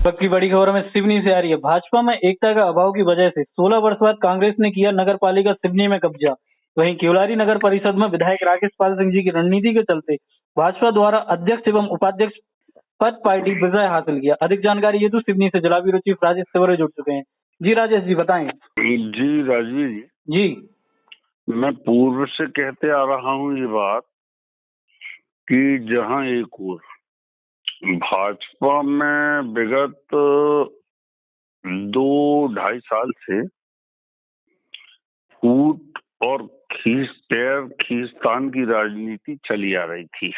वक्त की बड़ी खबर में सिवनी से आ रही है। भाजपा में एकता का अभाव की वजह से 16 वर्ष बाद कांग्रेस ने किया नगर पालिका सिवनी में कब्जा। वहीं केवलारी नगर परिषद में विधायक राकेश पाल सिंह जी की रणनीति के चलते भाजपा द्वारा अध्यक्ष एवं उपाध्यक्ष पद पार्टी विजय हासिल किया। अधिक जानकारी हेतु सिवनी से जिला ब्यूरो चीफ राजेश तिवारी जुड़ चुके हैं। जी राजेश जी बताएं। जी राजीव जी मैं पूर्व से कहते आ रहा हूँ ये बात कि जहाँ एक ओर भाजपा में विगत 2-2.5 साल से फूट और खींचतान की राजनीति चली आ रही थी,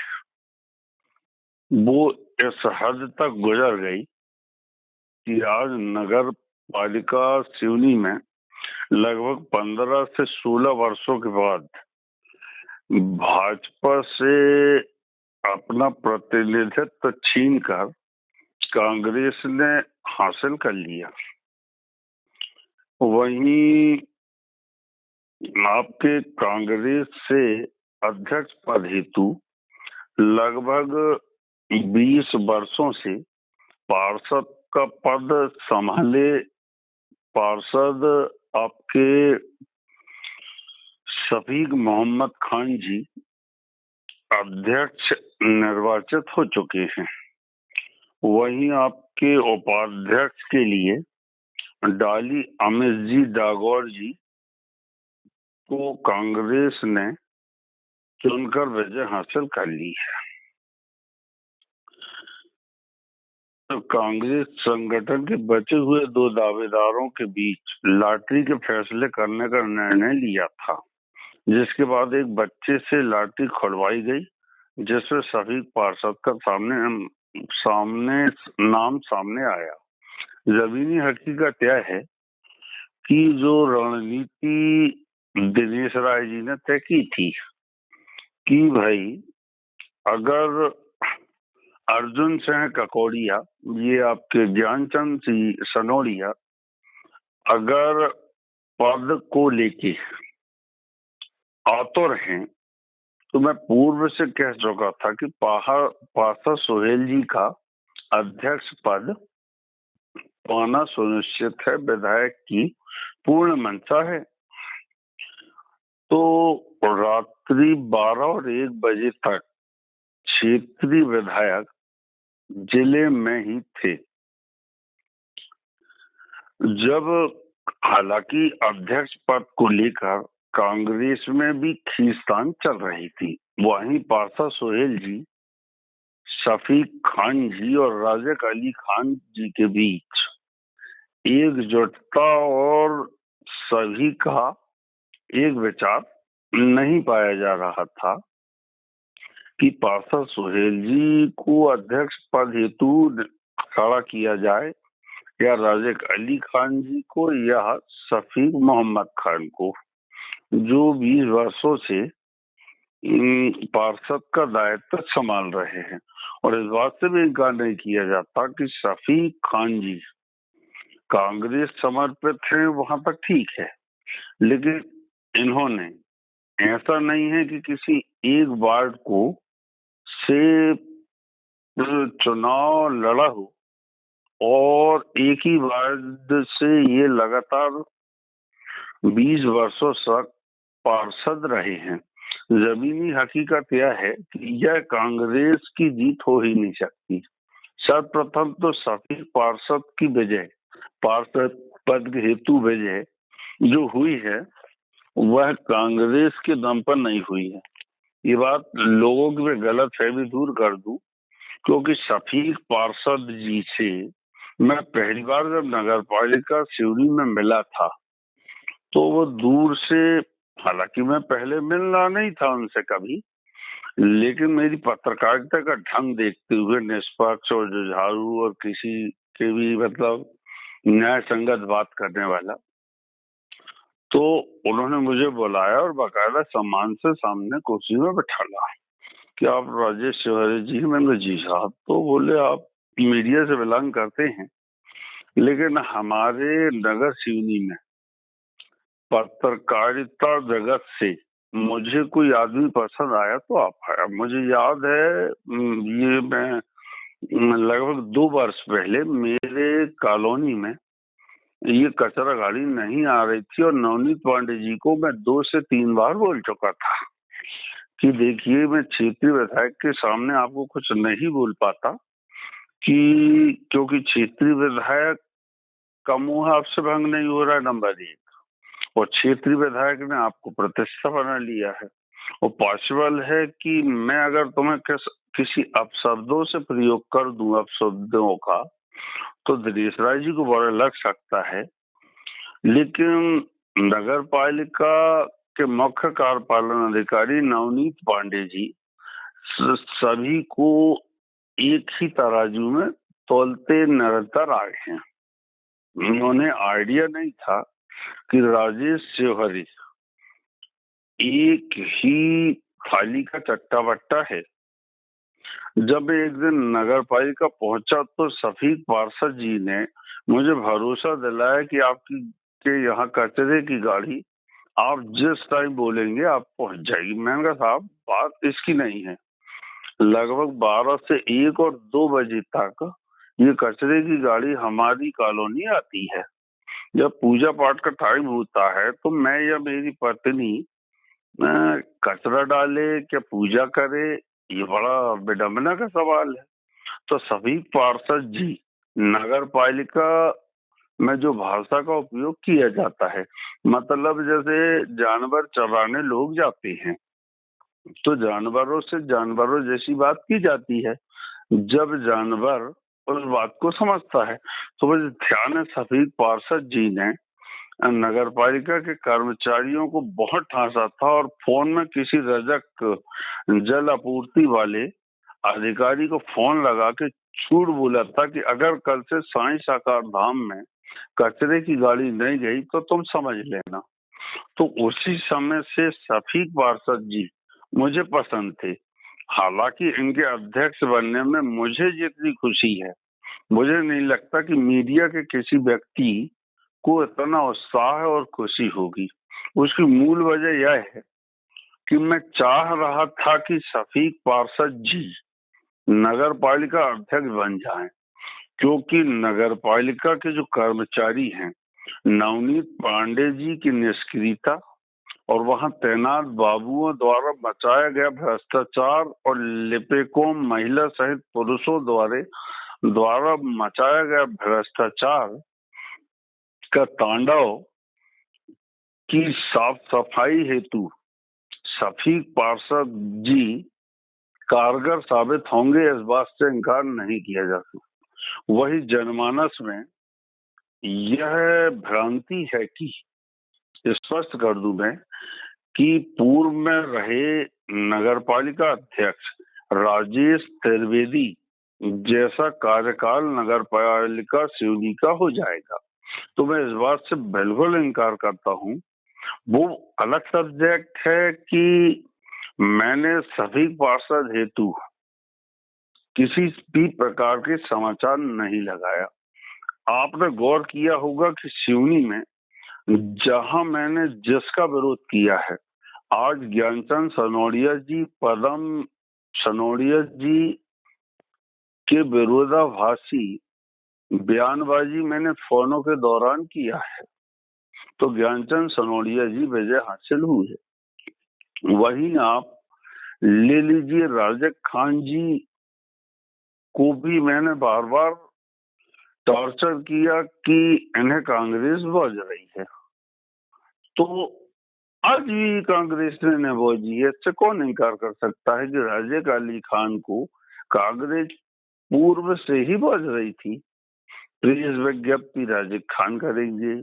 वो इस हद तक गुजर गई कि आज नगर पालिका सिवनी में लगभग 15 से 16 वर्षों के बाद भाजपा से अपना प्रतिनिधित्व छीनकर कांग्रेस ने हासिल कर लिया। वहीं आपके कांग्रेस से अध्यक्ष पद हेतु लगभग 20 वर्षों से पार्षद का पद संभाले पार्षद आपके शफीक मोहम्मद खान जी अध्यक्ष निर्वाचित हो चुके हैं। वहीं आपके उपाध्यक्ष के लिए डाली अमित जी डागौर जी को कांग्रेस ने चुनकर विजय हासिल कर ली है। तो कांग्रेस संगठन के बचे हुए 2 दावेदारों के बीच लॉटरी के फैसले करने का निर्णय लिया था, जिसके बाद एक बच्चे से लॉटरी खुलवाई गई, जिसमें सभी पार्षद का नाम सामने आया। जमीनी हकीकत यह है कि जो रणनीति दिनेश राय जी ने तय की थी कि भाई अगर अर्जुन सिंह ककोड़िया, ये आपके ज्ञानचंद सिंह सनोड़िया अगर पद को लेके आतुर हैं, तो मैं पूर्व से कह चुका था कि पार्षद सोहेल जी का अध्यक्ष पद पाना सुनिश्चित है, विधायक की पूर्ण मंशा है। तो रात्रि 12 और 1 बजे तक क्षेत्रीय विधायक जिले में ही थे। जब हालांकि अध्यक्ष पद को लेकर कांग्रेस में भी खींचतान चल रही थी, वहीं पार्षद सोहेल जी, शफीक खान जी और राजेक अली खान जी के बीच एकजुटता और सभी का एक विचार नहीं पाया जा रहा था कि पार्षद सोहेल जी को अध्यक्ष पद हेतु खड़ा किया जाए या राजेक अली खान जी को या शफीक मोहम्मद खान को, जो 20 वर्षों से पार्षद का दायित्व संभाल रहे हैं। और इस बात से भी इनकार नहीं किया जाता कि शफीक खान जी कांग्रेस समर्पित हैं, वहां तक ठीक है, लेकिन इन्होंने ऐसा नहीं है कि किसी एक वार्ड को से चुनाव लड़ा हो और एक ही वार्ड से ये लगातार 20 वर्षों तक पार्षद रहे हैं। जमीनी हकीकत यह है कि यह कांग्रेस की जीत हो ही नहीं सकती। सर्वप्रथम तो सभी पार्षद की विजय, पार्षद पद हेतु विजय जो हुई है वह कांग्रेस के दम पर नहीं हुई है। ये बात लोगों की मैं गलत फहमी दूर कर दूं, क्योंकि शफीक पार्षद जी से मैं पहली बार जब नगर पालिका सिवनी में मिला था तो वो दूर से, हालांकि मैं पहले मिलना नहीं था उनसे कभी, लेकिन मेरी पत्रकारिता का ढंग देखते हुए निष्पक्ष और जुझारू और किसी के भी मतलब न्याय संगत बात करने वाला, तो उन्होंने मुझे बुलाया और बाकायदा सम्मान से सामने कुर्सी में बैठाला कि आप राजेश तिवारी जी? मैंने जी साहब। तो बोले आप मीडिया से बिलोंग करते हैं, लेकिन हमारे नगर सिवनी में पत्रकारिता जगत से मुझे कोई आदमी पसंद आया तो आप आया। मुझे याद है ये मैं लगभग 2 वर्ष पहले मेरे मेरे कॉलोनी में ये कचरा गाड़ी नहीं आ रही थी और नवनीत पांडे जी को मैं 2 से 3 बार बोल चुका था कि देखिए मैं क्षेत्रीय विधायक के सामने आपको कुछ नहीं बोल पाता कि क्योंकि क्षेत्रीय विधायक का मुंह आपसे भंग नहीं हो रहा है, नंबर 1, और क्षेत्रीय विधायक ने आपको प्रतिष्ठा बना लिया है। और पॉसिबल है कि मैं अगर तुम्हें किसी अपशब्दों से प्रयोग कर दूं अपशब्दों का, तो दिनेश राय जी को बड़ा लग सकता है, लेकिन नगर पालिका के मुख्य कार्यपालन अधिकारी नवनीत पांडे जी सभी को एक ही तराजू में तौलते निरंतर आए हैं। उन्होंने आइडिया नहीं था कि राजेश शिवहरी एक ही थाली का चट्टा बट्टा है। जब एक दिन नगर पालिका पहुंचा तो शफीक पार्षद जी ने मुझे भरोसा दिलाया कि आपकी के यहाँ कचरे की गाड़ी आप जिस टाइम बोलेंगे आप पहुंच जाएगी। मैंने कहा साहब बात इसकी नहीं है, लगभग 12 से 1 और 2 बजे तक ये कचरे की गाड़ी हमारी कॉलोनी आती है। जब पूजा पाठ का टाइम होता है तो मैं या मेरी पत्नी कचरा डाले क्या पूजा करे, ये बड़ा विडंबना का सवाल है। तो सभी पार्षद जी नगर पालिका में जो भाषा का उपयोग किया जाता है, मतलब जैसे जानवर चराने लोग जाते हैं तो जानवरों से जानवरों जैसी बात की जाती है। जब जानवर उस बात को समझता है तो मुझे ध्यान है शफीक पार्षद जी ने नगर पालिका के कर्मचारियों को बहुत ठासा था और फोन में किसी रजक जल आपूर्ति वाले अधिकारी को फोन लगा के झूठ बोला था कि अगर कल से साईं साकार धाम में कचरे की गाड़ी नहीं गई तो तुम समझ लेना। तो उसी समय से शफीक पार्षद जी मुझे पसंद थे। हालांकि इनके अध्यक्ष बनने में मुझे जितनी खुशी है, मुझे नहीं लगता कि मीडिया के किसी व्यक्ति को इतना उत्साह और खुशी होगी। उसकी मूल वजह यह है कि मैं चाह रहा था कि शफीक पार्षद जी नगर पालिका अध्यक्ष बन जाएं, क्योंकि नगर पालिका के जो कर्मचारी हैं, नवनीत पांडे जी की निष्क्रियता और वहां तैनात बाबुओं द्वारा मचाया गया भ्रष्टाचार और लिपिकों महिला सहित पुरुषों द्वारा मचाया गया भ्रष्टाचार का तांडव की साफ सफाई हेतु शफीक पार्षद जी कारगर साबित होंगे, इस बात से इनकार नहीं किया जा सकता। वही जनमानस में यह भ्रांति है कि स्पष्ट कर दूं मैं कि पूर्व में रहे नगरपालिका अध्यक्ष राजेश त्रिवेदी जैसा कार्यकाल नगरपालिका सिवनी का हो जाएगा। तो मैं इस बात से बिल्कुल इनकार करता हूं। वो अलग सब्जेक्ट है कि मैंने सभी पार्षद हेतु किसी भी प्रकार के समाचार नहीं लगाया। आपने गौर किया होगा कि सिवनी में जहां मैंने जिसका विरोध किया है, आज ज्ञानचंद सनोडिया जी पदम सनोडिया जी के विरोधाभासी बयानबाजी मैंने फोनों के दौरान किया है, तो ज्ञानचंद सनोडिया जी विजय हासिल हुई है। वहीं आप ले लीजिए राजक खान जी को भी मैंने बार बार टॉर्चर किया कि इन्हें कांग्रेस बज रही है, तो आज भी कांग्रेस ने नवाजी है। इससे कौन इनकार कर सकता है कि राजक अली खान को कांग्रेस पूर्व से ही बज रही थी। प्रेस विज्ञप्ति राजक खान करेंगे,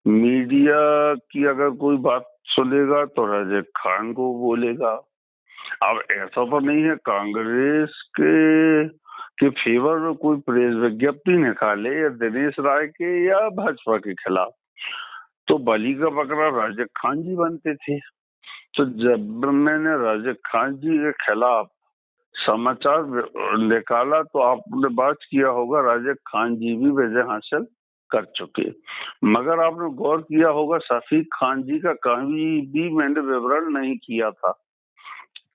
मीडिया की अगर कोई बात सुनेगा तो राजक खान को बोलेगा। अब ऐसा तो नहीं है कांग्रेस के फेवर में कोई प्रेस विज्ञप्ति निकाले या दिनेश राय के या भाजपा के खिलाफ, तो बली का बकरा राजक खान जी बनते थे। तो जब मैंने राजक खान जी के खिलाफ समाचार निकाला तो आपने बात किया होगा राजक खान जी भी विजय हासिल कर चुके, मगर आपने गौर किया होगा शफीक खान जी का कहीं भी मैंने विवरण नहीं किया था।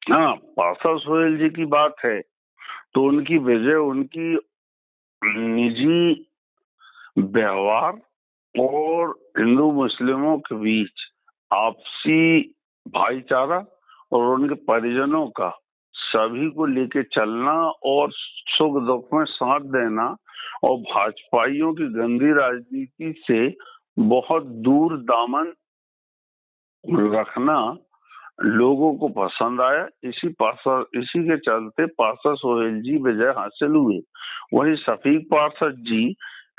हाँ, पासा सोहेल जी की बात है तो उनकी विजय उनकी निजी व्यवहार और हिंदू मुस्लिमों के बीच आपसी भाईचारा और उनके परिजनों का सभी को लेके चलना और सुख दुख में साथ देना और भाजपाइयों की गंदी राजनीति से बहुत दूर दामन रखना लोगों को पसंद आया। इसी के चलते पार्षद सोहेल जी विजय हासिल हुए। वहीं शफीक पार्षद जी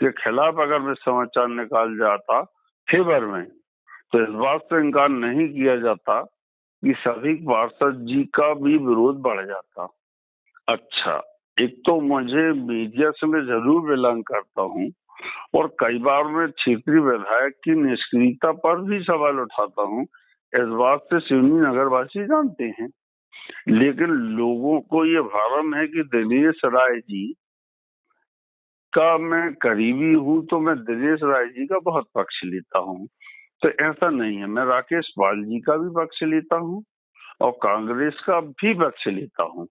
के खिलाफ अगर मैं समाचार निकाल जाता फेवर में, तो इस बात से इनकार नहीं किया जाता कि शफीक पार्षद जी का भी विरोध बढ़ जाता। अच्छा, एक तो मुझे मीडिया से मैं जरूर बिलोंग करता हूँ और कई बार मैं क्षेत्रीय विधायक की निष्क्रियता पर भी सवाल उठाता हूँ। इस बात से सिवनी नगरवासी जानते हैं, लेकिन लोगों को ये भ्रम है कि दिनेश राय जी का मैं करीबी हूँ तो मैं दिनेश राय जी का बहुत पक्ष लेता हूँ। तो ऐसा नहीं है, मैं राकेश पाल जी का भी पक्ष लेता हूँ और कांग्रेस का भी पक्ष लेता हूँ।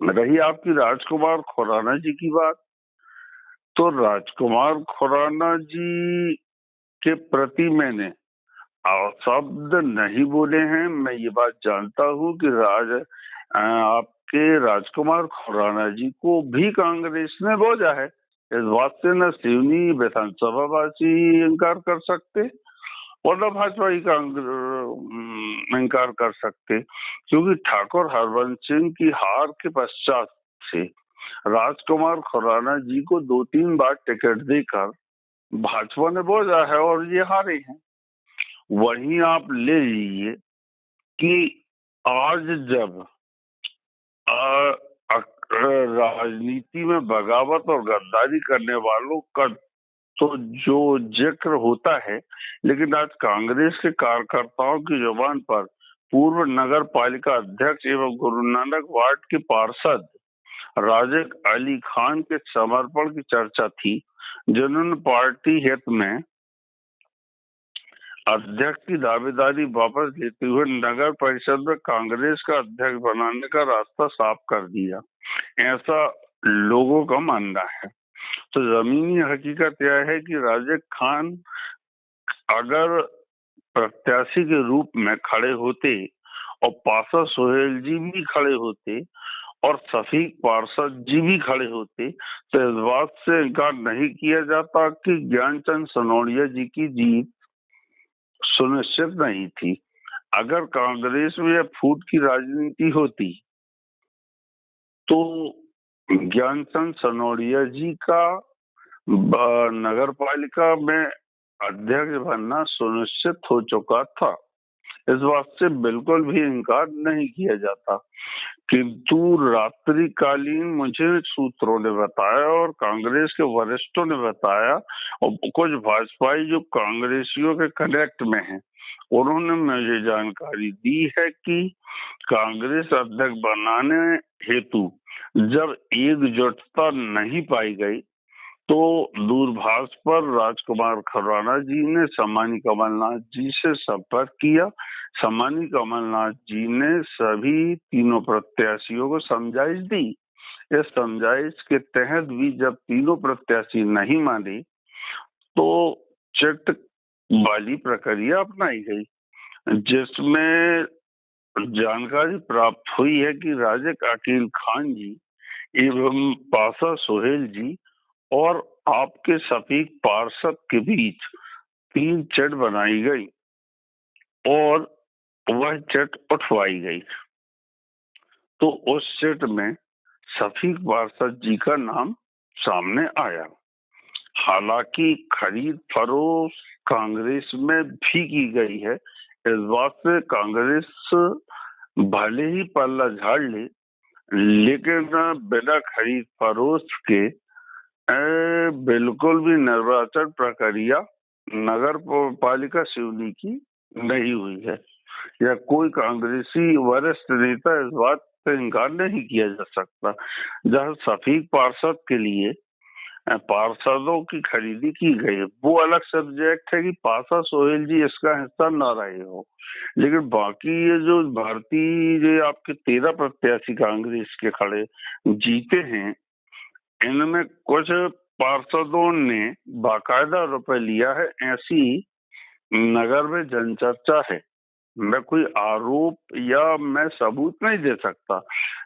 रही आपकी राजकुमार खुराना जी की बात, तो राजकुमार खुराना जी के प्रति मैंने शब्द नहीं बोले हैं। मैं ये बात जानता हूँ कि आपके राजकुमार खुराना जी को भी कांग्रेस ने बोझा है। इस बात से न सिवनी विधानसभा वासी इनकार कर सकते और न भाजपा ही इनकार कर सकते, क्योंकि ठाकुर हरवंश सिंह की हार के पश्चात से राजकुमार खुराना जी को 2-3 बार टिकट देकर भाजपा ने बोझा है और ये हारे हैं। वहीं आप ले लीजिए कि आज जब राजनीति में बगावत और गद्दारी करने वालों का तो जो जिक्र होता है, लेकिन आज कांग्रेस के कार्यकर्ताओं की जुबान पर पूर्व नगर पालिका अध्यक्ष एवं गुरु नानक वार्ड के पार्षद राजिक अली खान के समर्पण की चर्चा थी, जिन्होंने पार्टी हित में अध्यक्ष की दावेदारी वापस लेते हुए नगर परिषद में कांग्रेस का अध्यक्ष बनाने का रास्ता साफ कर दिया, ऐसा लोगों का मानना है। तो जमीनी हकीकत यह है कि राजिक खान अगर प्रत्याशी के रूप में खड़े होते और पार्षद सोहेल जी भी खड़े होते और शफीक पार्षद जी भी खड़े होते, तो इस बात से इनकार नहीं किया जाता कि ज्ञानचंद सोनौड़िया जी की जीत सुनिश्चित नहीं थी। अगर कांग्रेस में यह फूट की राजनीति होती तो ज्ञानचंद सोनौड़िया जी का नगर पालिका में अध्यक्ष बनना सुनिश्चित हो चुका था। इस बात से बिल्कुल भी इनकार नहीं किया जाता, किंतु रात्रिकालीन मुझे सूत्रों ने बताया और कांग्रेस के वरिष्ठों ने बताया और कुछ भाजपाई जो कांग्रेसियों के कनेक्ट में हैं, उन्होंने मुझे जानकारी दी है कि कांग्रेस अध्यक्ष बनाने हेतु जब एकजुटता नहीं पाई गई तो दूरभाष पर राजकुमार खुराना जी ने सम्मानी कमलनाथ जी से संपर्क किया। सम्मानी कमलनाथ जी ने सभी तीनों प्रत्याशियों को समझाइश दी। इस समझाइश के तहत भी जब तीनों प्रत्याशी नहीं माने तो चिट वाली प्रक्रिया अपनाई गई, जिसमें जानकारी प्राप्त हुई है कि राजिक अकील खान जी एवं पार्षद सोहेल जी और आपके शफीक पार्षद के बीच 3 चिट बनाई गई और वह चिट उठवाई गई। तो उस चिट में शफीक पार्षद जी का नाम सामने आया। हालांकि खरीद फरोख्त कांग्रेस में भी की गई है। इस बात से कांग्रेस भले ही पल्ला झाड़ ले, लेकिन बिना खरीद फरोख्त के बिल्कुल भी निर्वाचन प्रक्रिया नगर पालिका सिवनी की नहीं हुई है। या कोई कांग्रेसी वरिष्ठ नेता इस बात से इनकार नहीं किया जा सकता। जहां शफीक पार्षद के लिए पार्षदों की खरीदी की गई है, वो अलग सब्जेक्ट है कि पार्षद सोहेल जी इसका हिस्सा न रहे हो, लेकिन बाकी ये जो भारतीय आपके 13 प्रत्याशी कांग्रेस के खड़े जीते हैं, इनमें कुछ पार्षदों ने बाकायदा रुपए लिया है, ऐसी नगर में जनचर्चा है। मैं कोई आरोप या मैं सबूत नहीं दे सकता,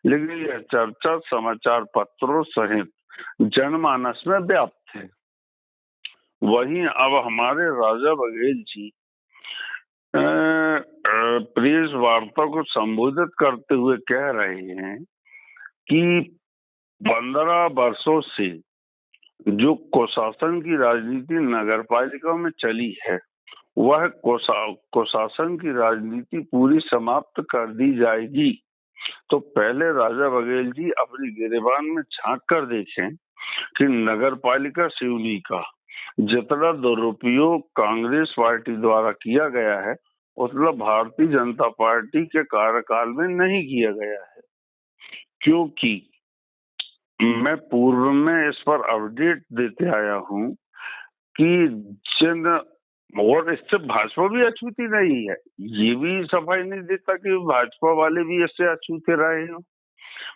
लेकिन यह चर्चा समाचार पत्रों सहित जनमानस में व्याप्त है। वहीं अब हमारे राजा बघेल जी प्रेस वार्ता को संबोधित करते हुए कह रहे हैं कि 15 वर्षों से जो कुशासन की राजनीति नगर पालिका में चली है, वह कुशासन की राजनीति पूरी समाप्त कर दी जाएगी। तो पहले राजा बघेल जी अपनी गिरेबान में झांक कर देखें कि नगर पालिका सिवनी का जितना दुरुपयोग कांग्रेस पार्टी द्वारा किया गया है, उतना भारतीय जनता पार्टी के कार्यकाल में नहीं किया गया है। क्योंकि मैं पूर्व में इस पर अपडेट देते आया हूं कि जिन, और इससे भाजपा भी अछूती नहीं है, ये भी सफाई नहीं देता कि भाजपा वाले भी इससे अछूते रहे हो।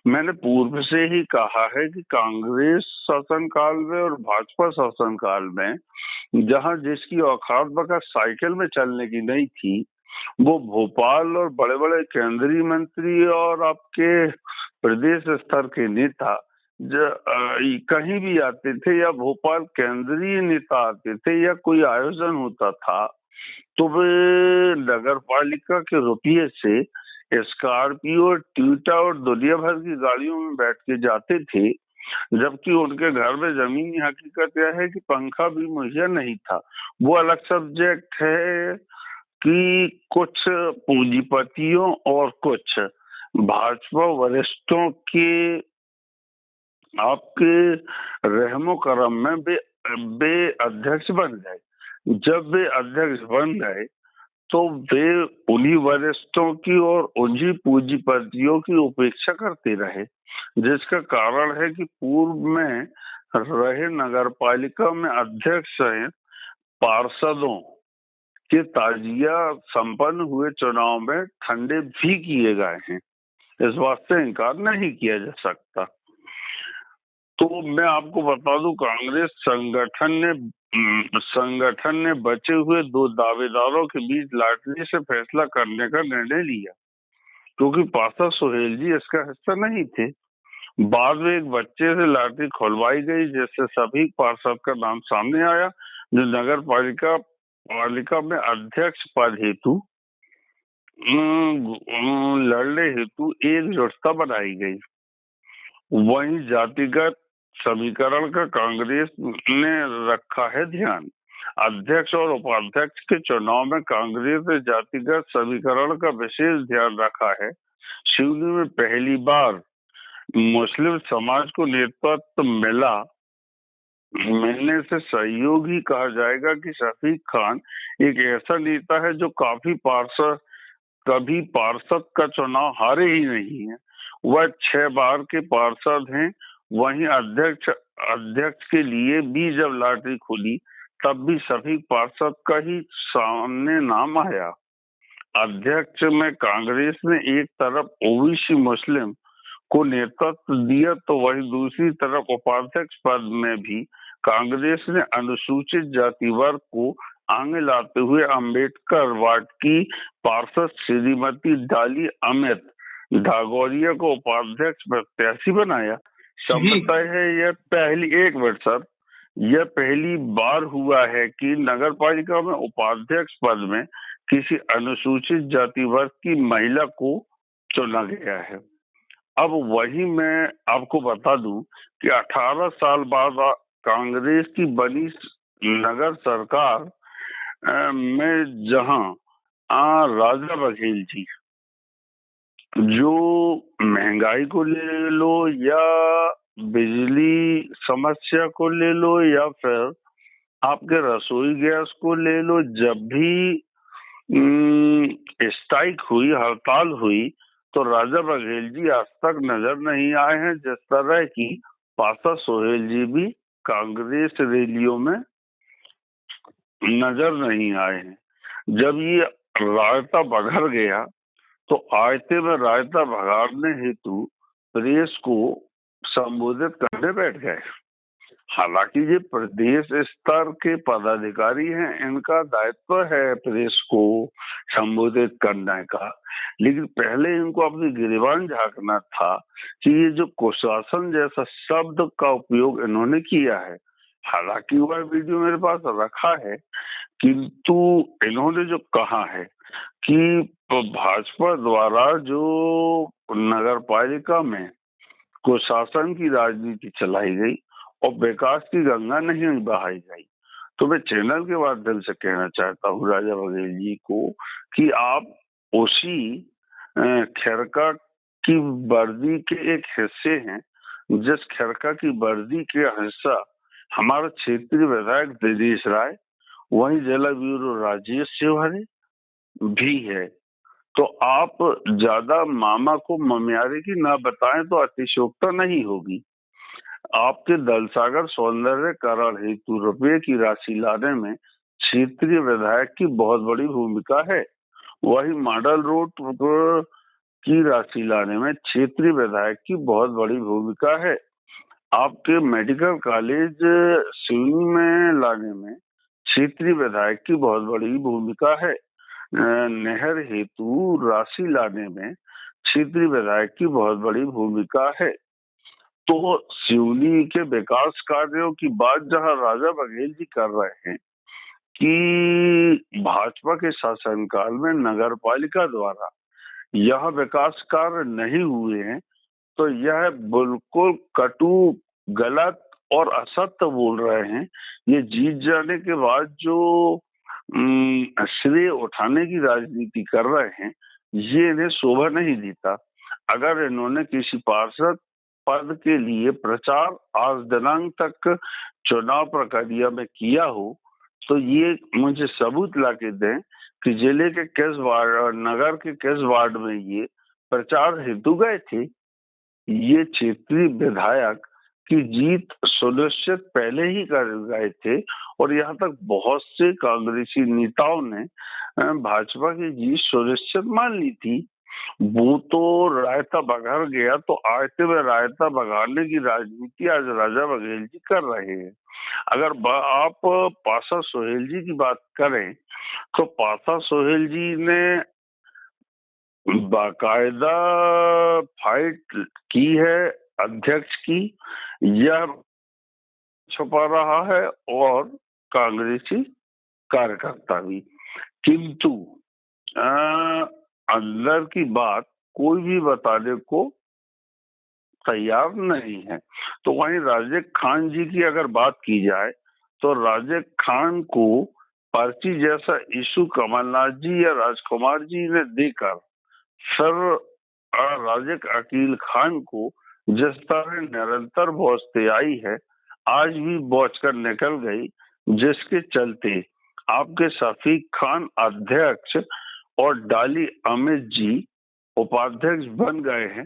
मैंने पूर्व से ही कहा है कि कांग्रेस शासनकाल में और भाजपा शासनकाल में जहां जिसकी औकात बका साइकिल में चलने की नहीं थी, वो भोपाल और बड़े बड़े केंद्रीय मंत्री और आपके प्रदेश स्तर के नेता कहीं भी आते थे, या भोपाल केंद्रीय नेता आते थे, या कोई आयोजन होता था, तो वे नगर पालिका के रुपये से स्कॉर्पियो, ट्यूटा और दुनिया भर की गाड़ियों में बैठ के जाते थे, जबकि उनके घर में जमीनी हकीकत यह है कि पंखा भी मुहैया नहीं था। वो अलग सब्जेक्ट है कि कुछ पूंजीपतियों और कुछ भाजपा वरिष्ठों के आपके रहमो करम में वे अध्यक्ष बन गए। जब वे अध्यक्ष बन गए तो वे उन्हीं वरिष्ठों की और उन्हीं पूंजीपतियों की उपेक्षा करते रहे, जिसका कारण है कि पूर्व में रहे नगर पालिका में अध्यक्ष सहित पार्षदों के ताजिया संपन्न हुए चुनाव में ठंडे भी किए गए हैं। इस बात से इनकार नहीं किया जा सकता। तो मैं आपको बता दूं, कांग्रेस संगठन ने बचे हुए 2 दावेदारों के बीच लॉटरी से फैसला करने का निर्णय लिया, क्योंकि पार्षद सोहेल जी इसका हिस्सा नहीं थे। बाद में एक बच्चे से लॉटरी खुलवाई गई, जिससे सभी पार्षद का नाम सामने आया, जो नगर पालिका में अध्यक्ष पद हेतु लड़ने हेतु एकजुटता बनाई गई। वहीं जातिगत समीकरण का कांग्रेस ने रखा है ध्यान। अध्यक्ष और उपाध्यक्ष के चुनाव में कांग्रेस ने जातिगत समीकरण का विशेष ध्यान रखा है। सिवनी में पहली बार मुस्लिम समाज को नेतृत्व मिलने से सहयोग ही कहा जाएगा कि शफीक खान एक ऐसा नेता है जो कभी पार्षद का चुनाव हारे ही नहीं है। वह 6 बार के पार्षद हैं। वहीं अध्यक्ष के लिए भी जब लॉटरी खुली, तब भी सभी पार्षद का ही सामने नाम आया। अध्यक्ष में कांग्रेस ने एक तरफ ओबीसी मुस्लिम को नेतृत्व दिया, तो वहीं दूसरी तरफ उपाध्यक्ष पद में भी कांग्रेस ने अनुसूचित जाति वर्ग को आगे लाते हुए अंबेडकर वार्ड की पार्षद श्रीमती डाली अमित ढागोरिया को उपाध्यक्ष प्रत्याशी बनाया। संभवतः है यह पहली बार हुआ है कि नगर पालिका में उपाध्यक्ष पद में किसी अनुसूचित जाति वर्ग की महिला को चुना गया है। अब वही मैं आपको बता दूं कि 18 साल बाद कांग्रेस की बनी नगर सरकार में जहां राजा बघेल जी जो महंगाई को ले लो या बिजली समस्या को ले लो या फिर आपके रसोई गैस को ले लो, जब भी स्ट्राइक हुई, हड़ताल हुई, तो राजा बघेल जी आज तक नजर नहीं आए हैं। जिस तरह की पार्षद सोहेल जी भी कांग्रेस रैलियों में नजर नहीं आए हैं। जब ये रायता बघर गया तो आयते में रायता भगाड़ने हेतु प्रेस को संबोधित करने बैठ गए। हालांकि ये प्रदेश स्तर के पदाधिकारी हैं, इनका दायित्व है प्रदेश को संबोधित करने का, लेकिन पहले इनको अपनी गिरेबान झांकना था कि ये जो कुशासन जैसा शब्द का उपयोग इन्होंने किया है, हालांकि वह वीडियो मेरे पास रखा है, किंतु इन्होंने जो कहा है कि भाजपा द्वारा जो नगर पालिका में कुशासन की राजनीति चलाई गई और विकास की गंगा नहीं बहाई गई, तो मैं चैनल के माध्यम से कहना चाहता हूँ राजा बघेल जी को कि आप उसी खेरका की वर्दी के एक हिस्से हैं, जिस खेरका की वर्दी के हिस्सा हमारा क्षेत्रीय विधायक दिनेश राय, वहीं जिला ब्यूरो राजेश सेवारे भी है। तो आप ज्यादा मामा को ममियारे की ना बताएं तो अतिशयोक्ता नहीं होगी। आपके दलसागर सौंदर्यकरण हेतु रुपये की राशि लाने में क्षेत्रीय विधायक की बहुत बड़ी भूमिका है। वही मॉडल रोड की राशि लाने में क्षेत्रीय विधायक की बहुत बड़ी भूमिका है। आपके मेडिकल कॉलेज सिवनी में लाने में क्षेत्रीय विधायक की बहुत बड़ी भूमिका है। नहर हेतु राशि लाने में क्षेत्रीय विधायक की बहुत बड़ी भूमिका है। तो सिवनी के विकास कार्यों की बात जहां राजा बघेल जी कर रहे हैं कि भाजपा के शासनकाल में नगर पालिका द्वारा यह विकास कार्य नहीं हुए हैं, तो यह बिल्कुल कटु, गलत और असत्य बोल रहे हैं। ये जीत जाने के बाद जो श्रेय उठाने की राजनीति कर रहे हैं, ये इन्हें शोभा नहीं देता। अगर इन्होंने किसी पार्षद पद के लिए प्रचार आज दिनांक तक चुनाव प्रक्रिया में किया हो, तो ये मुझे सबूत लाके दें कि जिले के किस वार्ड, नगर के किस वार्ड में ये प्रचार हेतु गए थे। ये क्षेत्रीय विधायक की जीत सुनिश्चित पहले ही कर गए थे और यहाँ तक बहुत से कांग्रेसी नेताओं ने भाजपा की जीत सुनिश्चित मान ली थी। वो तो रायता बघार गया, तो आयते में रायता बघारने की राजनीति आज राजा बघेल जी कर रहे हैं। अगर आप पासा सोहेल जी की बात करें, तो पासा सोहेल जी ने बाकायदा फाइट की है अध्यक्ष की, यह छुपा रहा है और कांग्रेसी कार्यकर्ता भी, किंतु अंदर की बात कोई भी बताने को तैयार नहीं है। तो वहीं राजेक खान जी की अगर बात की जाए, तो राजेक खान को पर्ची जैसा इशू कमलनाथ जी या राजकुमार जी ने देकर सर राजेक अकील खान को जिस तरह निरंतर बौछते आई है, आज भी बौछ कर निकल गई, जिसके चलते आपके शफीक खान अध्यक्ष और डाली अमित जी उपाध्यक्ष बन गए हैं।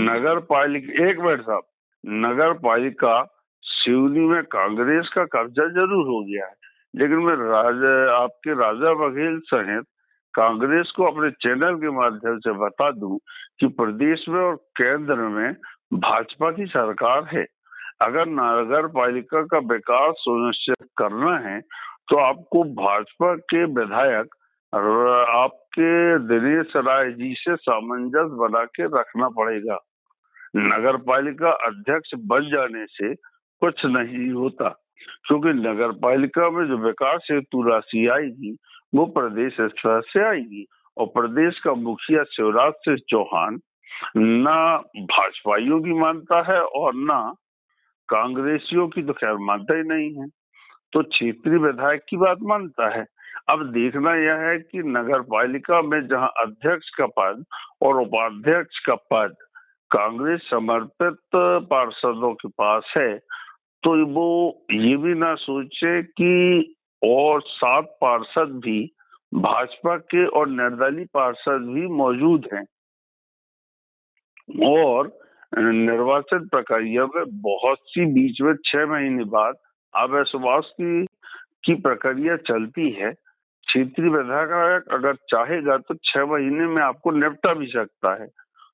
नगर पालिका, एक मिनट साहब, नगर पालिका सिवनी में कांग्रेस का कब्जा जरूर हो गया है, लेकिन मैं आपके राजा बघेल सहित कांग्रेस को अपने चैनल के माध्यम से बता दूं कि प्रदेश में और केंद्र में भाजपा की सरकार है। अगर नगर पालिका का विकास सुनिश्चित करना है, तो आपको भाजपा के विधायक आपके दिनेश राय जी से सामंजस्य बना के रखना पड़ेगा। नगर पालिका अध्यक्ष बन जाने से कुछ नहीं होता, क्योंकि नगर पालिका में जो विकास हेतु राशि आएगी वो प्रदेश स्तर से आएगी, और प्रदेश का मुखिया शिवराज सिंह चौहान ना भाजपाइयों की मानता है और ना कांग्रेसियों की, तो खैर मानता ही नहीं है, तो क्षेत्रीय विधायक की बात मानता है। अब देखना यह है कि नगर पालिका में जहां अध्यक्ष का पद और उपाध्यक्ष का पद कांग्रेस समर्पित पार्षदों के पास है, तो वो ये भी ना सोचे कि और 7 पार्षद भी भाजपा के और निर्दलीय पार्षद भी मौजूद हैं, और निर्वाचन प्रक्रिया में बहुत सी बीच में 6 महीने बाद अविश्वास की प्रक्रिया चलती है। क्षेत्रीय विधायक अगर चाहेगा तो 6 महीने में आपको निपटा भी सकता है।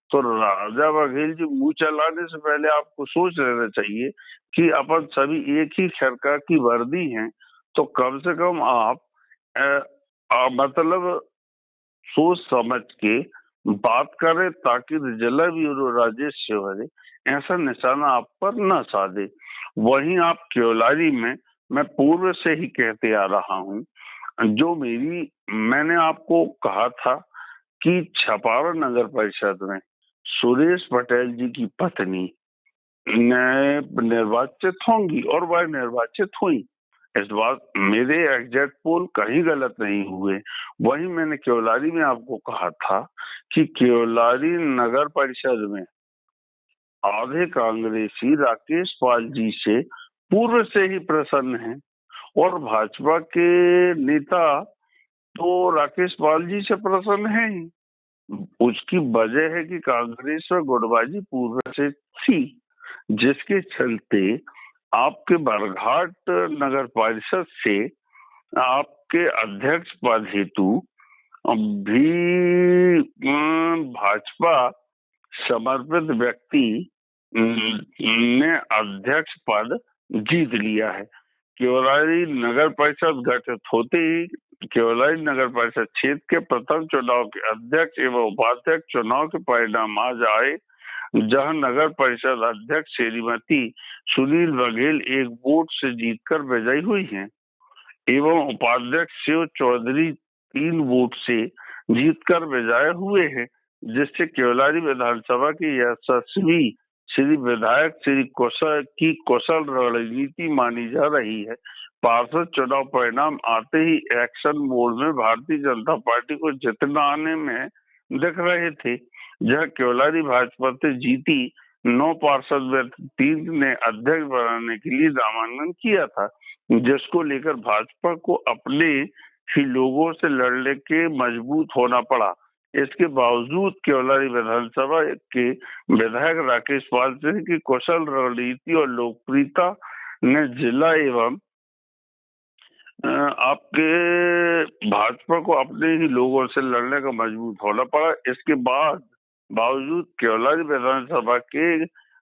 तो राजा बघेल जी मुंह चलाने से पहले आपको सोच लेना चाहिए कि अपन सभी एक ही सरकार की वर्दी हैं, तो कम से कम आप मतलब सोच समझ के बात करें, ताकि जिला ब्यूरो राजेश शिवहरे ऐसा निशाना आप पर न साधे। वहीं आप केवलारी में, मैं पूर्व से ही कहते आ रहा हूं, जो मैंने आपको कहा था कि छपारा नगर परिषद में सुरेश पटेल जी की पत्नी निर्वाचित होंगी और वह निर्वाचित हुई। इस बात मेरे एग्जैक्ट पोल कहीं गलत नहीं हुए। वही मैंने केवलारी में आपको कहा था कि केवलारी नगर परिषद में आधे कांग्रेसी राकेश पाल जी से पूर्व से ही प्रसन्न हैं, और भाजपा के नेता तो राकेश पाल जी से प्रसन्न हैं ही। उसकी वजह है कि कांग्रेस में गुटबाजी पूर्व से थी, जिसके चलते आपके बरघाट नगर परिषद से आपके अध्यक्ष पद हेतु भी भाजपा समर्पित व्यक्ति ने अध्यक्ष पद जीत लिया है। केवलारी नगर परिषद गठित होते ही केवलारी नगर परिषद क्षेत्र के प्रथम चुनाव के अध्यक्ष एवं उपाध्यक्ष चुनाव के परिणाम आज आए, जहां नगर परिषद अध्यक्ष श्रीमती सुनील बघेल एक वोट से जीतकर विजयी हुई हैं, एवं उपाध्यक्ष शिव चौधरी 3 वोट से जीतकर विजयी हुए हैं, जिससे केवलारी विधानसभा की यशस्वी श्री विधायक श्री कुशल रणनीति मानी जा रही है। पार्षद चुनाव परिणाम आते ही एक्शन मोड में भारतीय जनता पार्टी को जितना आने में दिख रहे थे, जहां केवलारी भाजपा से जीती 9 पार्षद में 3 ने अध्यक्ष बनाने के लिए नामांकन किया था, जिसको लेकर भाजपा को अपने ही लोगों से लड़ने के मजबूत होना पड़ा। इसके बावजूद केवलारी विधानसभा के विधायक राकेश पाल सिंह की कुशल रणनीति और लोकप्रियता ने जिला एवं आपके भाजपा को अपने ही लोगों से लड़ने का मजबूत होना पड़ा। इसके बावजूद केवलारी विधानसभा के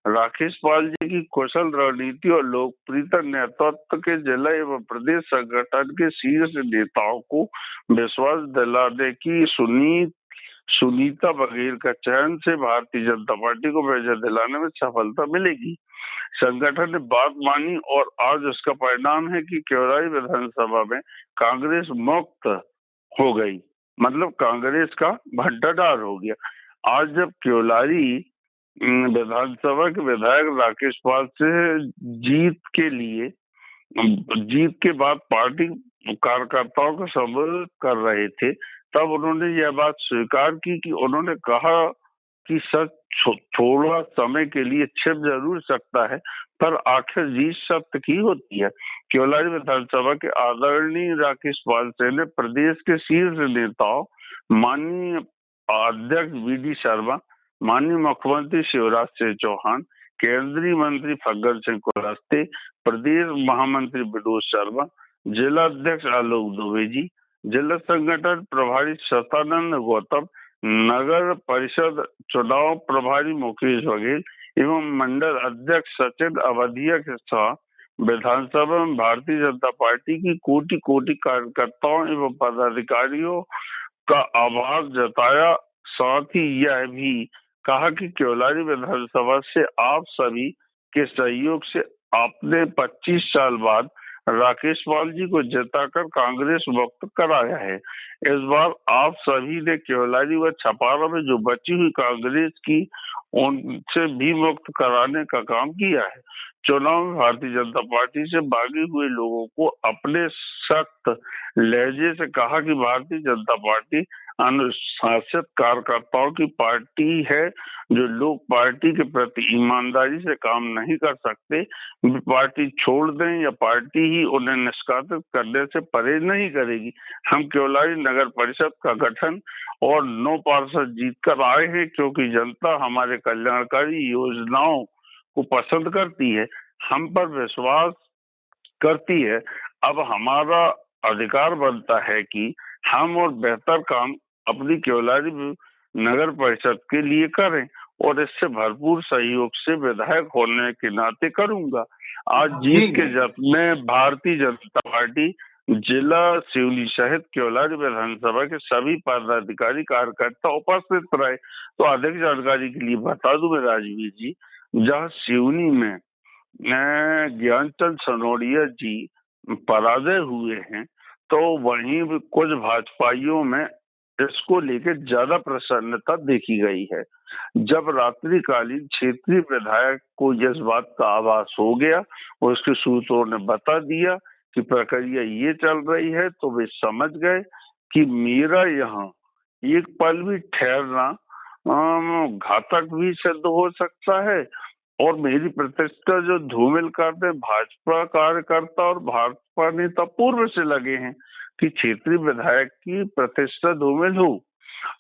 राकेश पाल जी की कुशल रणनीति और लोकप्रियता नेतृत्व के जिला एवं प्रदेश संगठन के शीर्ष नेताओं को विश्वास दिलाने की सुनीता बघेल का चयन से भारतीय जनता पार्टी को विजय दिलाने में सफलता मिलेगी। संगठन ने बात मानी और आज उसका परिणाम है कि केवलारी विधानसभा में कांग्रेस मुक्त हो गई, मतलब कांग्रेस का भंडार हो गया। आज जब केवलारी विधानसभा के विधायक राकेश पाल से जीत के बाद पार्टी कार्यकर्ताओं का संबोधित कर रहे थे, तब उन्होंने यह बात स्वीकार की कि उन्होंने कहा कि सच थोड़ा समय के लिए छिप जरूर सकता है, पर आखिर जीत सत्य की होती है। केवलारी विधानसभा के आदरणीय राकेश पाल सिंह ने प्रदेश के शीर्ष नेताओं माननीय अध्यक्ष वी.डी. शर्मा, माननीय मुख्यमंत्री शिवराज सिंह चौहान, केंद्रीय मंत्री फग्गन सिंह कुलस्ते, प्रदेश महामंत्री विनोद शर्मा, जिला अध्यक्ष आलोक दुबे जी, जिला संगठन प्रभारी सतानंद गौतम, नगर परिषद चुनाव प्रभारी मुकेश बघेल एवं मंडल अध्यक्ष सचिन अवधिया के साथ विधानसभा में भारतीय जनता पार्टी की कोटि कोटि कार्यकर्ताओं एवं पदाधिकारियों का आभार जताया। साथ ही यह भी कहा कि केवलारी विधानसभा से आप सभी के सहयोग से आपने 25 साल बाद राकेश पाल जी को जिताकर कांग्रेस मुक्त कराया है। इस बार आप सभी ने केवलारी व छपारा में जो बची हुई कांग्रेस की उनसे भी मुक्त कराने का काम किया है। चुनाव में भारतीय जनता पार्टी से भागे हुए लोगों को अपने सख्त लहजे से कहा कि भारतीय जनता पार्टी अनुशासित कार्यकर्ताओं की पार्टी है, जो लोग पार्टी के प्रति ईमानदारी से काम नहीं कर सकते, पार्टी छोड़ दें या पार्टी ही उन्हें निष्कासित करने से परहेज नहीं करेगी। हम केवलारी नगर परिषद का गठन और 9 पार्षद जीतकर आए हैं, क्योंकि जनता हमारे कल्याणकारी योजनाओं को पसंद करती है, हम पर विश्वास करती है। अब हमारा अधिकार बनता है कि हम और बेहतर काम अपनी केवलारी नगर परिषद के लिए करें, और इससे भरपूर सहयोग से विधायक होने के नाते करूंगा। आज जीत के जश्न में भारतीय जनता पार्टी जिला सिवनी सहित केवलारी विधानसभा के सभी पदाधिकारी कार्यकर्ता उपस्थित रहे। तो अधिक जानकारी के लिए बता दूं मैं राजवीर जी, जहां सिवनी में ज्ञानचंद सनोडिया जी पराजय हुए हैं, तो वहीं कुछ भाजपाइयों में इसको लेकर ज्यादा प्रसन्नता देखी गई है। जब रात्रिकालीन क्षेत्रीय विधायक को इस बात का आभास हो गया, उसके सूत्रों ने बता दिया कि प्रक्रिया ये चल रही है, तो वे समझ गए कि मेरा यहाँ एक पल भी ठहरना घातक भी सिद्ध हो सकता है, और मेरी प्रतिष्ठा जो धूमिल करते भाजपा कार्यकर्ता और भाजपा नेता पूर्व से लगे हैं कि क्षेत्रीय विधायक की प्रतिष्ठा धूमिल हो,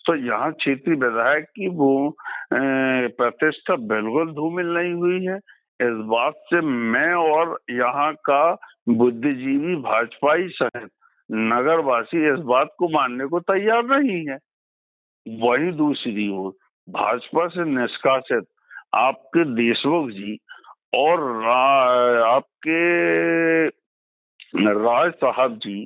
तो यहाँ क्षेत्रीय विधायक की वो प्रतिष्ठा बिल्कुल धूमिल नहीं हुई है। इस बात से मैं और यहाँ का बुद्धिजीवी भाजपाई सहित नगरवासी इस बात को मानने को तैयार नहीं है। वही दूसरी ओर भाजपा से निष्कासित आपके देशमुख जी और आपके राज साहब जी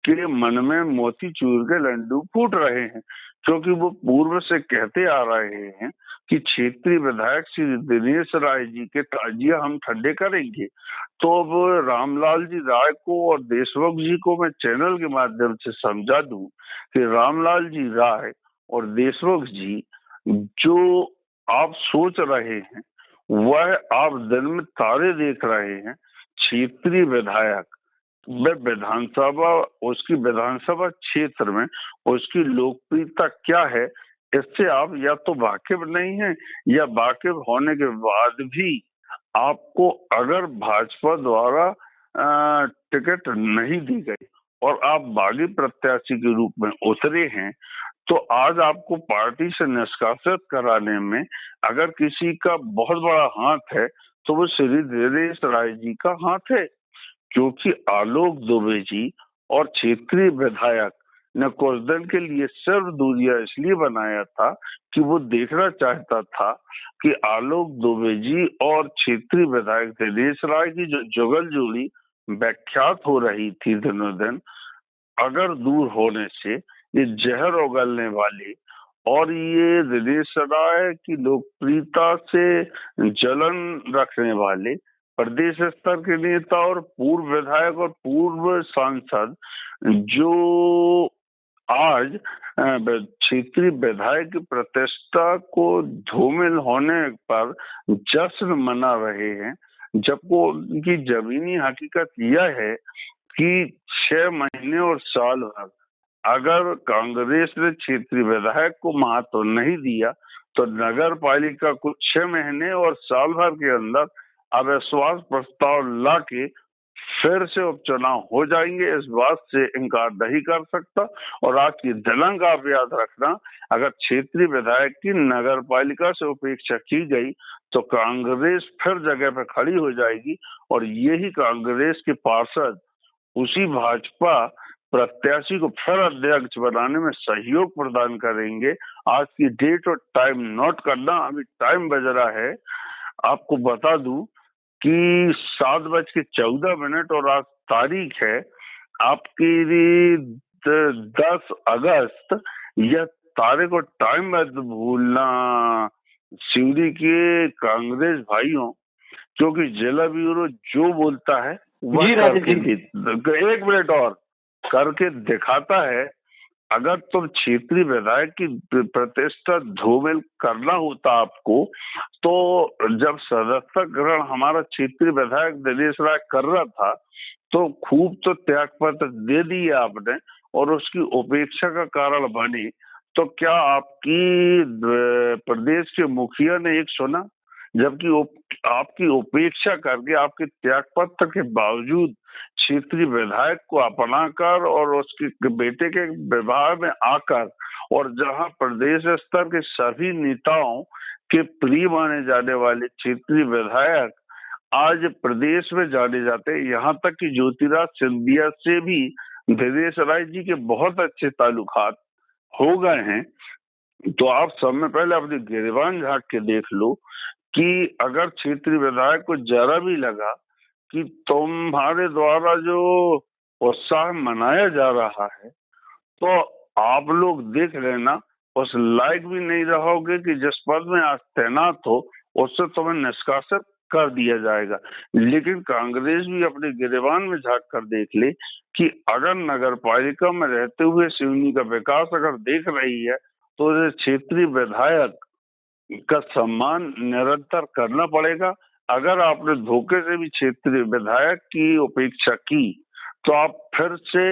के मन में मोतीचूर के लड्डू फूट रहे हैं, क्योंकि वो पूर्व से कहते आ रहे हैं कि क्षेत्रीय विधायक श्री दिनेश राय जी के ताजिया हम ठंडे करेंगे। तो अब रामलाल जी राय को और देशमुख जी को मैं चैनल के माध्यम से समझा दूं कि रामलाल जी राय और देशमुख जी, जो आप सोच रहे हैं वह आप दिन में तारे देख रहे हैं। क्षेत्रीय विधायक में विधानसभा, उसकी विधानसभा क्षेत्र में उसकी लोकप्रियता क्या है, इससे आप या तो वाकिफ नहीं है, या वाकिफ होने के बाद भी आपको अगर भाजपा द्वारा टिकट नहीं दी गई और आप बागी प्रत्याशी के रूप में उतरे हैं, तो आज आपको पार्टी से निष्कासित कराने में अगर किसी का बहुत बड़ा हाथ है, तो वो श्री दिनेश राय जी का हाथ है। क्योंकि आलोक दुबे जी और क्षेत्रीय विधायक ने कुछ दिन के लिए सिर्फ दूरिया इसलिए बनाया था कि वो देखना चाहता था कि आलोक दुबे जी और क्षेत्रीय विधायक दिनेश राय की जो जुगल जोड़ी व्याख्यात हो रही थी दिनों दिन, अगर दूर होने से ये जहर उगलने वाले और ये दिनेश राय की लोकप्रियता से जलन रखने वाले प्रदेश स्तर के नेता और पूर्व विधायक और पूर्व सांसद जो आज क्षेत्रीय विधायक की प्रतिष्ठा को धूमिल होने पर जश्न मना रहे हैं, जबकि उनकी जमीनी हकीकत यह है कि 6 महीने और साल भर अगर कांग्रेस ने क्षेत्रीय विधायक को महत्व नहीं दिया, तो नगर पालिका को 6 महीने और साल भर के अंदर अविश्वास प्रस्ताव लाके फिर से उपचुनाव हो जाएंगे। इस बात से इनकार नहीं कर सकता। और आज की दिनांक आप याद रखना, अगर क्षेत्रीय विधायक की नगर पालिका से उपेक्षा की गई तो कांग्रेस फिर जगह पर खड़ी हो जाएगी, और यही कांग्रेस के पार्षद उसी भाजपा प्रत्याशी को फिर अध्यक्ष बनाने में सहयोग प्रदान करेंगे। आज की डेट और टाइम नोट करना, अभी टाइम बज रहा है, आपको बता दूं कि 7:14 और आज तारीख है आपकी 10 अगस्त। यह तारीख और टाइम मत भूलना सिवनी के कांग्रेस भाइयों, क्योंकि जिला ब्यूरो जो बोलता है वह करके 1 मिनट और करके दिखाता है। अगर तुम क्षेत्रीय विधायक की प्रतिष्ठा धूमिल करना होता आपको, तो जब सदस्यता ग्रहण हमारा क्षेत्रीय विधायक दिनेश राय कर रहा था, तो खूब तो त्याग पत्र दे दिए आपने और उसकी उपेक्षा का कारण बनी, तो क्या आपकी प्रदेश के मुखिया ने एक सुना? जबकि आपकी उपेक्षा करके, आपके त्याग पत्र के बावजूद क्षेत्रीय विधायक को अपनाकर और उसके बेटे के विवाह में आकर, और जहां प्रदेश स्तर के सभी नेताओं के प्रिय माने जाने वाले क्षेत्रीय विधायक आज प्रदेश में जाने जाते हैं, यहाँ तक कि ज्योतिराज सिंधिया से भी दिनेश राय जी के बहुत अच्छे ताल्लुकात हो गए हैं। तो आप सब में पहले अपनी गिरेबान झांक के देख लो कि अगर क्षेत्रीय विधायक को जरा भी लगा कि तुम्हारे द्वारा जो उत्साह मनाया जा रहा है, तो आप लोग देख लेना उस लायक भी नहीं रहोगे कि जिस पद में आज तैनात हो उससे तुम्हें निष्कासित कर दिया जाएगा। लेकिन कांग्रेस भी अपने गिरेबान में झांक कर देख ले कि अगर नगर पालिका में रहते हुए सिवनी का विकास अगर देख रही है तो उसे क्षेत्रीय विधायक का सम्मान निरंतर करना पड़ेगा। अगर आपने धोखे से भी क्षेत्रीय विधायक की उपेक्षा की तो आप फिर से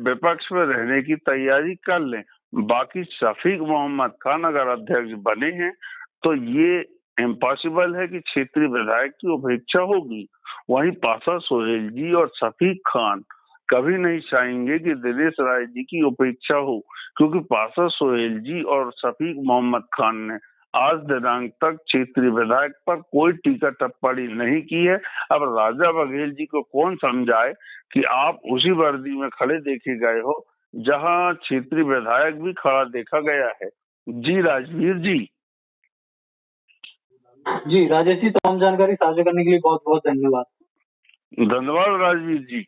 विपक्ष में रहने की तैयारी कर लें। बाकी शफीक मोहम्मद खान अगर अध्यक्ष बने हैं तो ये इम्पॉसिबल है कि क्षेत्रीय विधायक की उपेक्षा होगी। वहीं पासा सोहेल जी और शफीक खान कभी नहीं चाहेंगे कि दिनेश राय जी की उपेक्षा हो, क्योंकि पासा सोहेल जी और शफीक मोहम्मद खान ने आज दिनांक तक क्षेत्रीय विधायक पर कोई टीका टिप्पणी नहीं की है। अब राजा बघेल जी को कौन समझाए कि आप उसी वर्दी में खड़े देखे गए हो जहां क्षेत्रीय विधायक भी खड़ा देखा गया है। जी राजवीर जी। जी राजेश जी, तमाम जानकारी साझा करने के लिए बहुत बहुत धन्यवाद। धन्यवाद राजवीर जी।